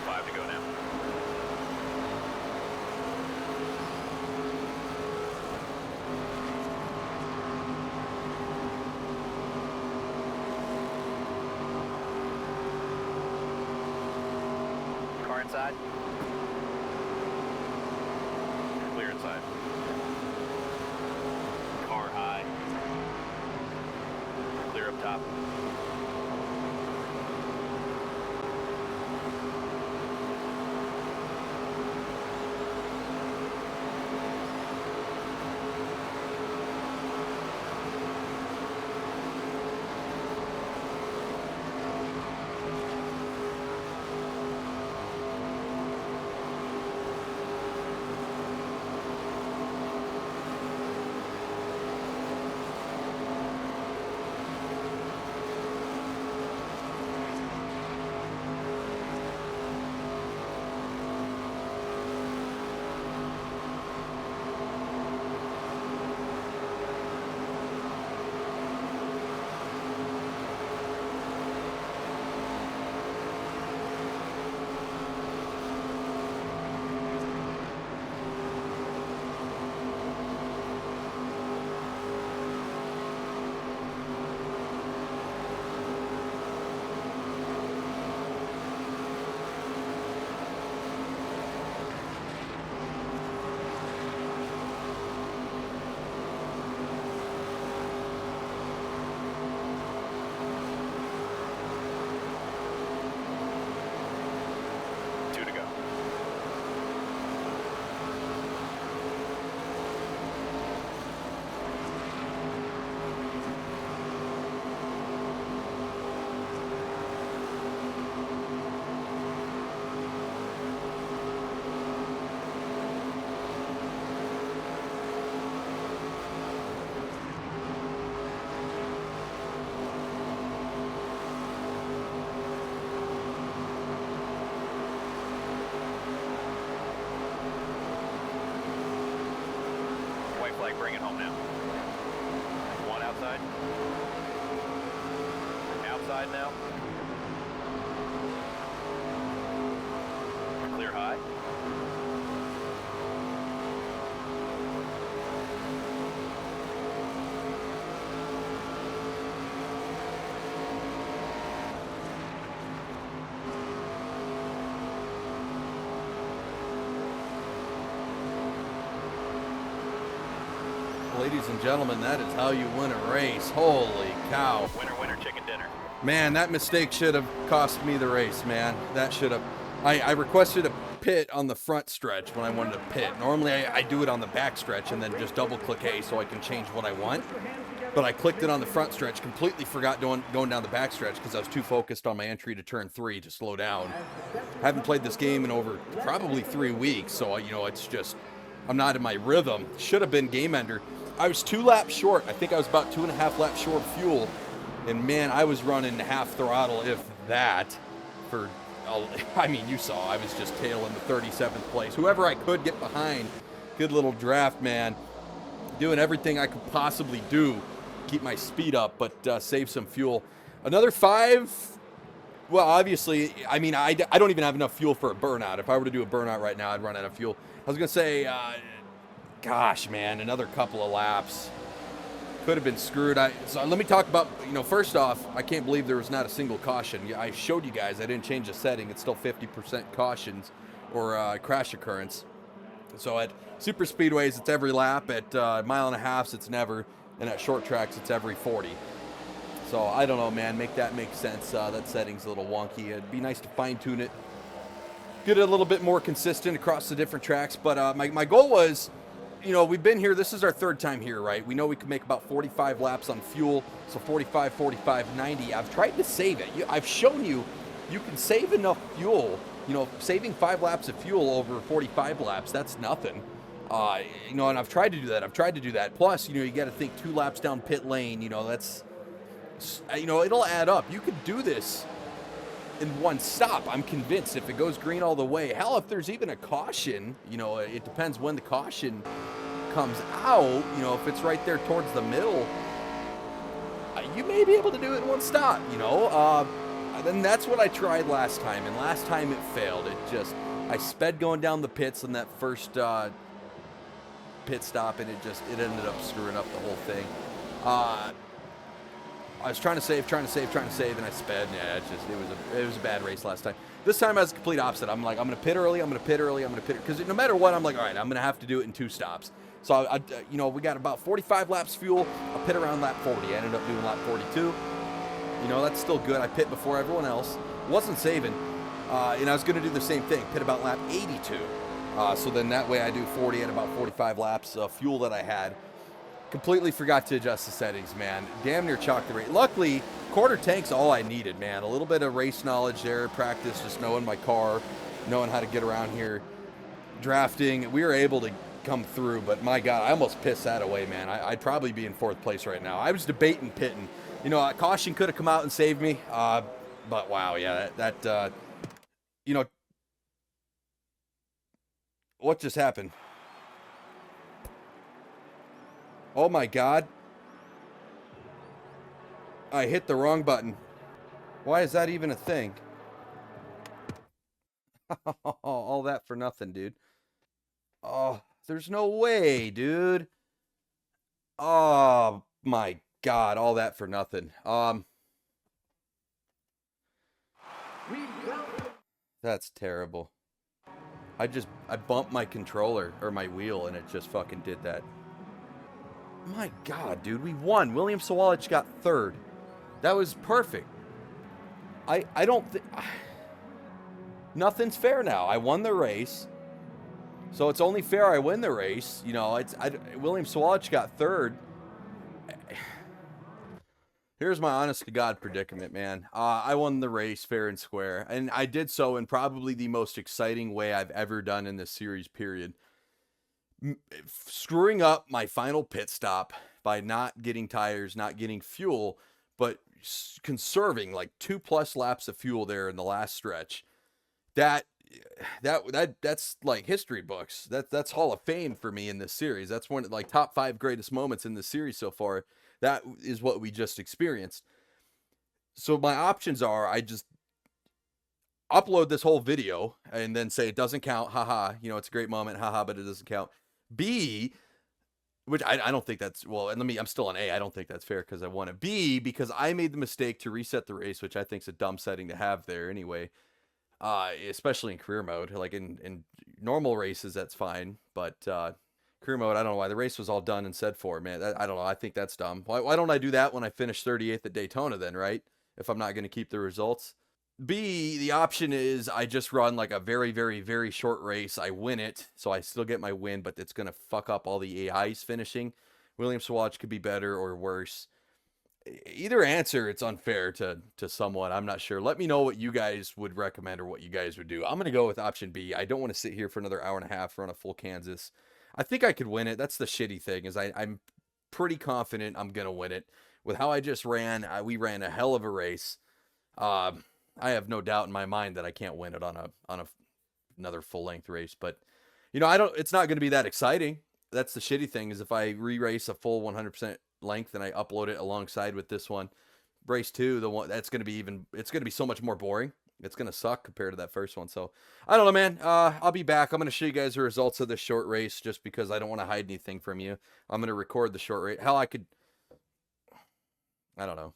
Five to go now. Car inside. Clear inside. Car high. Clear up top. Two to go. White flag, bring it home now. One outside. Outside now. Clear high. Ladies and gentlemen, that is how you win a race. Holy cow. Winner, winner, chicken dinner. Man, that mistake should have cost me the race, man. That should have. I requested a pit on the front stretch when I wanted to pit. Normally, I do it on the back stretch and then just double-click A so I can change what I want. But I clicked it on the front stretch, completely forgot going down the back stretch because I was too focused on my entry to turn 3 to slow down. Haven't played this game in over probably 3 weeks, so, you know, it's just, I'm not in my rhythm. Should have been game ender. I was 2 laps short. I think I was about 2.5 laps short of fuel. And, man, I was running half throttle, if that, for, I mean, you saw, I was just tailing the 37th place. Whoever I could get behind, good little draft, man. Doing everything I could possibly do. Keep my speed up, but save some fuel. Another 5. Well, obviously, I mean, I don't even have enough fuel for a burnout. If I were to do a burnout right now, I'd run out of fuel. I was going to say, gosh, man, another couple of laps. Could have been screwed. So let me talk about, you know, first off, I can't believe there was not a single caution. I showed you guys I didn't change the setting. It's still 50% cautions or crash occurrence. So at super speedways, it's every lap. At 1.5 miles, it's never. And at short tracks, it's every 40. So I don't know, man. Make that make sense. That setting's a little wonky. It'd be nice to fine-tune it. Get it a little bit more consistent across the different tracks. But my goal was, you know, we've been here. This is our 3rd time here, right? We know we can make about 45 laps on fuel. So 45, 45, 90. I've tried to save it. I've shown you can save enough fuel. You know, saving 5 laps of fuel over 45 laps, that's nothing. You know, and I've tried to do that. Plus, you know, you got to think 2 laps down pit lane. You know, that's, you know, it'll add up. You could do this in one stop. I'm convinced if it goes green all the way. Hell, if there's even a caution, you know, it depends when the caution comes out. You know, if it's right there towards the middle, you may be able to do it in one stop. You know, then that's what I tried last time, and last time it failed. I sped going down the pits in that first pit stop, and it ended up screwing up the whole thing. I was trying to save, and I sped. Yeah, it was a bad race last time. This time I was the complete opposite. I'm like, I'm gonna pit early, because no matter what, I'm like, all right, I'm gonna have to do it in 2 stops. So you know, we got about 45 laps fuel. I'll pit around lap 40. I ended up doing lap 42. You know, that's still good. I pit before everyone else. Wasn't saving, and I was gonna do the same thing. Pit about lap 82. So then that way I do 40 at about 45 laps of fuel that I had. Completely forgot to adjust the settings, man. Damn near chalked the rate. Luckily, quarter tank's all I needed, man. A little bit of race knowledge there, practice, just knowing my car, knowing how to get around here, drafting. We were able to come through, but my God, I almost pissed that away, man. I'd probably be in 4th place right now. I was debating pitting. You know, a caution could have come out and saved me, but wow, yeah, that you know, what just happened? Oh my God. I hit the wrong button. Why is that even a thing? All that for nothing, dude. Oh, there's no way, dude. Oh my God, all that for nothing. That's terrible. I bumped my controller or my wheel and it just fucking did that. My God, dude, we won. William Sawalich got 3rd. That was perfect. I don't think nothing's fair now. I won the race, so it's only fair I win the race. You know, William Sawalich got 3rd. Here's my honest to God predicament, man. I won the race fair and square, and I did so in probably the most exciting way I've ever done in this series, period. Screwing up my final pit stop by not getting tires, not getting fuel, but conserving like 2+ laps of fuel there in the last stretch. That's like history books. That's Hall of Fame for me in this series. That's one of like top 5 greatest moments in this series so far. That is what we just experienced. So my options are I just upload this whole video and then say it doesn't count, haha, you know, it's a great moment, haha, but it doesn't count. B, which I don't think that's, well, and I'm still on A. I don't think that's fair because I won it. B, because I made the mistake to reset the race, which I think is a dumb setting to have there anyway, especially in career mode. Like in normal races, that's fine, but career mode, I don't know why. The race was all done and said for, man. I don't know. I think that's dumb. Why don't I do that when I finish 38th at Daytona then, right? if I'm not going to keep the results. B, the option is I just run like a very, very, very short race. I win it, so I still get my win, but it's going to fuck up all the AIs finishing. Williams Swatch could be better or worse. Either answer, it's unfair to someone. I'm not sure. Let me know what you guys would recommend or what you guys would do. I'm going to go with option B. I don't want to sit here for another hour and a half, run a full Kansas. I think I could win it. That's the shitty thing, is I'm pretty confident I'm going to win it. With how I just ran, we ran a hell of a race. I have no doubt in my mind that I can't win it on another full-length race. But, you know, it's not going to be that exciting. That's the shitty thing, is if I re-race a full 100% length and I upload it alongside with this one, race 2, the one that's going to be it's going to be so much more boring. It's going to suck compared to that first one. So I don't know, man. I'll be back. I'm going to show you guys the results of this short race, just because I don't want to hide anything from you. I'm going to record the short race. Hell, I don't know.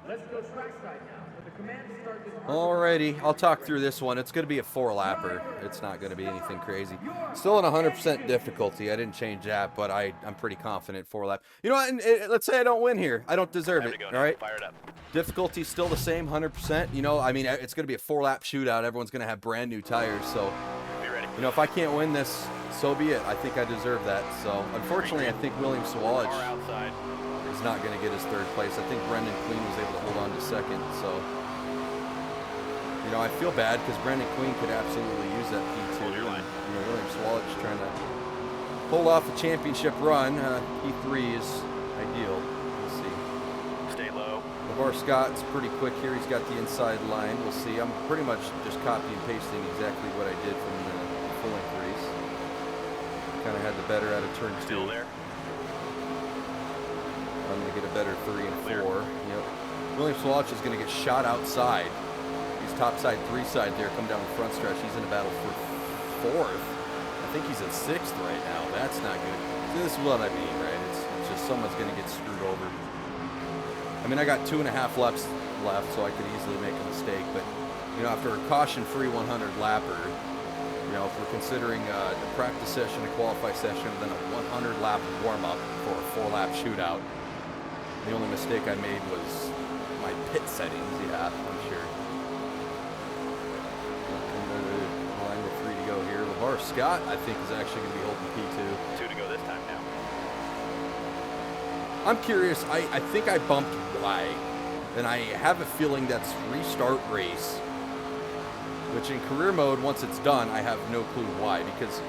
Let's go trackside now for the command to start this. Alrighty, I'll talk through this one. It's going to be a 4-lapper. It's not going to be anything crazy. Still in 100% difficulty. I didn't change that, but I'm pretty confident 4-lap. You know what? And let's say I don't win here. I don't deserve it. All right. Fire it up. Difficulty still the same, 100%. You know, I mean, it's going to be a 4-lap shootout. Everyone's going to have brand new tires. So, Be ready. you know, if I can't win this, so be it. I think I deserve that. So, unfortunately, I think William Swatch Far outside. is not going to get his 3rd place. I think Brendan Queen was able to hold on to 2nd. So, you know, I feel bad because Brendan Queen could absolutely use that P2. Hold your line. You know, William Swatch trying to pull off a championship run. P3 is ideal. We'll see. Stay low. LeVar Scott's pretty quick here. He's got the inside line. We'll see. I'm pretty much just copy and pasting exactly what I did from the full-length race. Kind of had the better out of turn 2. Still there. I'm going to get a better 3 and 4. Clear. Yep. William Swatch is going to get shot outside. He's top side, 3 side there, come down the front stretch. He's in a battle for 4th. I think he's at 6th right now. That's not good. See, this is what I mean, right? It's just someone's going to get screwed over. I mean, I got 2.5 laps left, so I could easily make a mistake. But, you know, after a caution-free 100 lapper, you know, if we're considering a practice session, a qualify session, then a 100 lap warm-up for a 4-lap shootout, the only mistake I made was my pit settings. Yeah, I'm sure. Line with 3 to go here. LeVar Scott, I think, is actually going to be holding P2. 2 to go this time now. I'm curious. I think I bumped Y, and I have a feeling that's restart race, which in career mode, once it's done, I have no clue why. Because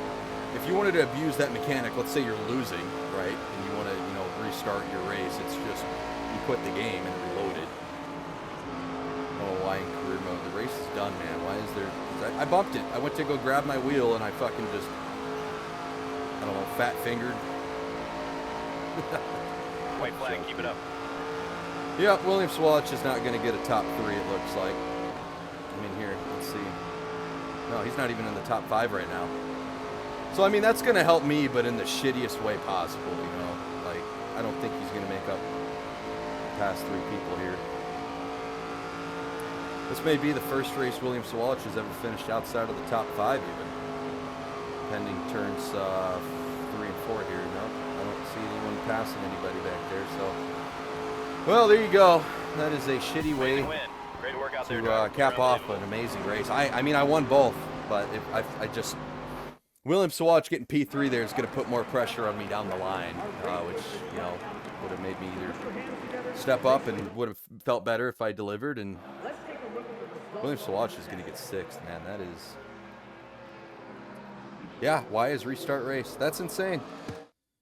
if you wanted to abuse that mechanic, let's say you're losing, right, and you want to, you know, restart your race, it's just you quit the game and reload it. Oh, why in career mode? The race is done, man. Why is there? I bumped it. I went to go grab my wheel, and I fucking just, I don't know, fat fingered. White flag. Keep it up. Yeah, William Swatch is not going to get a top 3, it looks like. I mean, here, let's see. No, he's not even in the top 5 right now. So, I mean, that's going to help me, but in the shittiest way possible, you know. Like, I don't think he's going to make up past 3 people here. This may be the first race William Swatch has ever finished outside of the top 5, even. Pending turns 3 and 4 here. No, I don't see anyone passing anybody back there, so... Well, there you go. That is a shitty way Great work out there, to cap off an amazing race. I mean, I won both, but I just... William Swatch getting P3 there is going to put more pressure on me down the line, which, you know, would have made me either step up and would have felt better if I delivered, and William Swatch is going to get 6th, man. That is... Yeah, why is restart race? That's insane.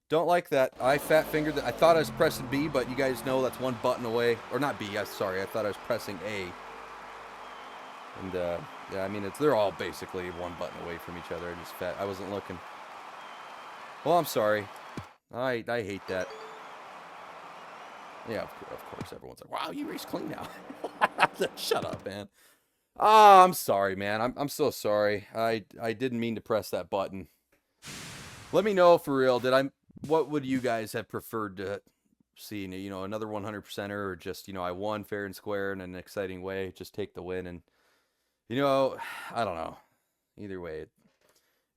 Don't like that. I fat fingered that. I thought I was pressing B, but you guys know that's 1 button away. Or not B, sorry. I thought I was pressing A. And, yeah, I mean, they're all basically 1 button away from each other. I wasn't looking. Well, I'm sorry. I hate that. Yeah, of course, everyone's like, wow, you race clean now. Shut up, man. Oh, I'm sorry, man. I'm so sorry. I didn't mean to press that button. Let me know for real. What would you guys have preferred to see? You know, another 100%er, or just, you know, I won fair and square in an exciting way. Just take the win, and, you know, I don't know. Either way,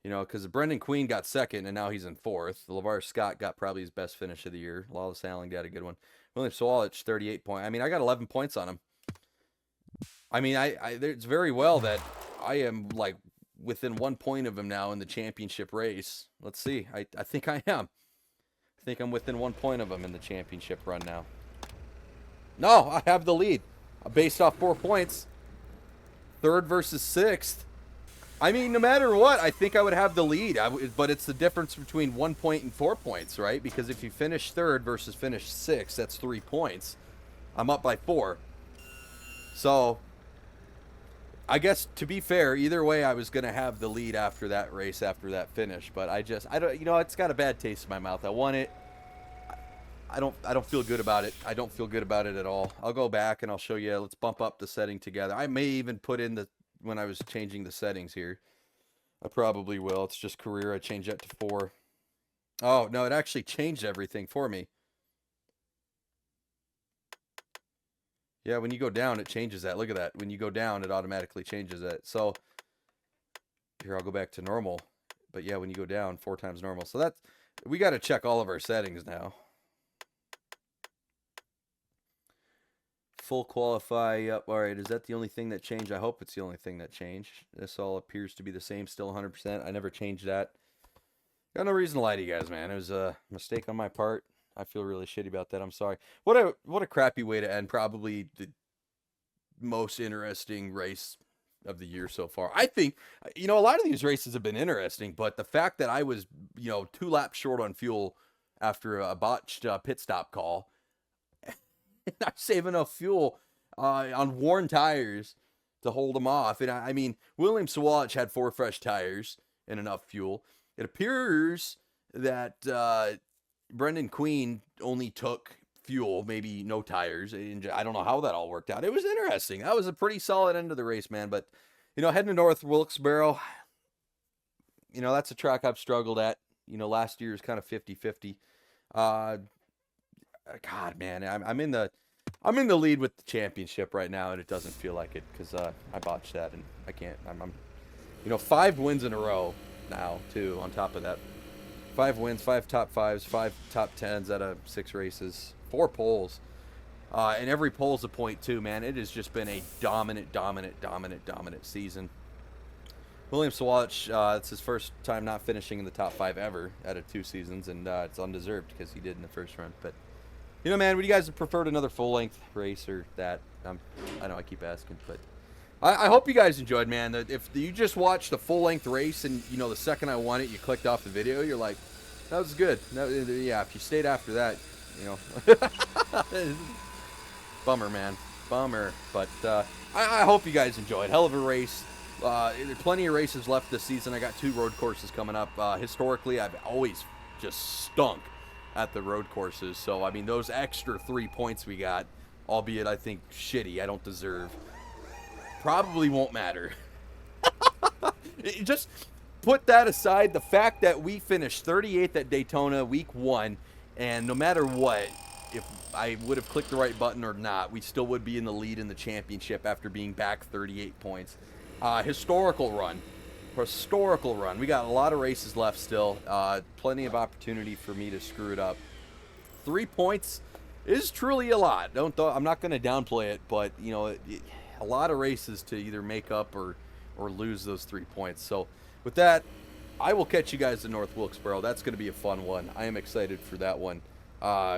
You know, because Brendan Queen got second, and now he's in fourth. LeVar Scott got probably his best finish of the year. Lawless Allen got a good one. William Sawalich, 38 points. I mean, I got 11 points on him. I mean, it's very well that I am, like, within 1 point of him now in the championship race. Let's see. I think I am. I think I'm within 1 point of him in the championship run now. No, I have the lead. Based off 4 points. Third versus sixth. I mean, no matter what, I think I would have the lead. But it's the difference between 1 point and 4 points, right? Because if you finish third versus finish sixth, that's 3 points. I'm up by 4. So, I guess, to be fair, either way, I was going to have the lead after that race, after that finish. But I don't, you know, it's got a bad taste in my mouth. I won it. I don't feel good about it. I don't feel good about it at all. I'll go back and I'll show you. Let's bump up the setting together. I may even put in when I was changing the settings here. I probably will. It's just career. I changed that to 4. Oh, no, it actually changed everything for me. Yeah, when you go down, it changes that. Look at that. When you go down, it automatically changes that. So, here, I'll go back to normal. But yeah, when you go down, 4 times normal. So we got to check all of our settings now. Full qualify. Yep. All right. Is that the only thing that changed? I hope it's the only thing that changed. This all appears to be the same. Still 100%. I never changed that. Got no reason to lie to you guys, man. It was a mistake on my part. I feel really shitty about that. I'm sorry. What a crappy way to end probably the most interesting race of the year so far. I think, you know, a lot of these races have been interesting, but the fact that I was, you know, 2 laps short on fuel after a botched pit stop call, I save enough fuel on worn tires to hold them off. And I mean, William Sawalich had 4 fresh tires and enough fuel. It appears that Brendan Queen only took fuel, maybe no tires. And I don't know how that all worked out. It was interesting. That was a pretty solid end of the race, man. But, you know, heading to North Wilkesboro, you know, that's a track I've struggled at. You know, last year was kind of 50-50. God, man, I'm in the lead with the championship right now, and it doesn't feel like it because I botched that, and I can't. I'm, you know, 5 wins in a row now too. On top of that, 5 wins, 5 top 5s, 5 top 10s out of 6 races, 4 poles, and every pole's a point too, man. It has just been a dominant season. William Sawalich, it's his first time not finishing in the top 5 ever out of 2 seasons, and it's undeserved because he did in the first run, but. You know, man, would you guys have preferred another full-length race or that? I know I keep asking, but I hope you guys enjoyed, man. If you just watched a full-length race and, you know, the second I won it, you clicked off the video, you're like, that was good. Yeah, if you stayed after that, you know. Bummer, man. Bummer. But I hope you guys enjoyed. Hell of a race. There's plenty of races left this season. I got 2 road courses coming up. Historically, I've always just stunk at the road courses. So, I mean, those extra 3 points we got, albeit I think shitty, I don't deserve, probably won't matter. Just put that aside. The fact that we finished 38th at Daytona week 1, and no matter what, if I would have clicked the right button or not, we still would be in the lead in the championship after being back 38 points. Historical run. We got a lot of races left still. Plenty of opportunity for me to screw it up. 3 points is truly a lot. I'm not going to downplay it, but you know, a lot of races to either make up or lose those 3 points. So with that, I will catch you guys in North Wilkesboro. That's going to be a fun one. I am excited for that one.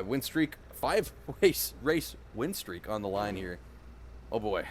Win streak, 5 race win streak on the line here. Oh boy.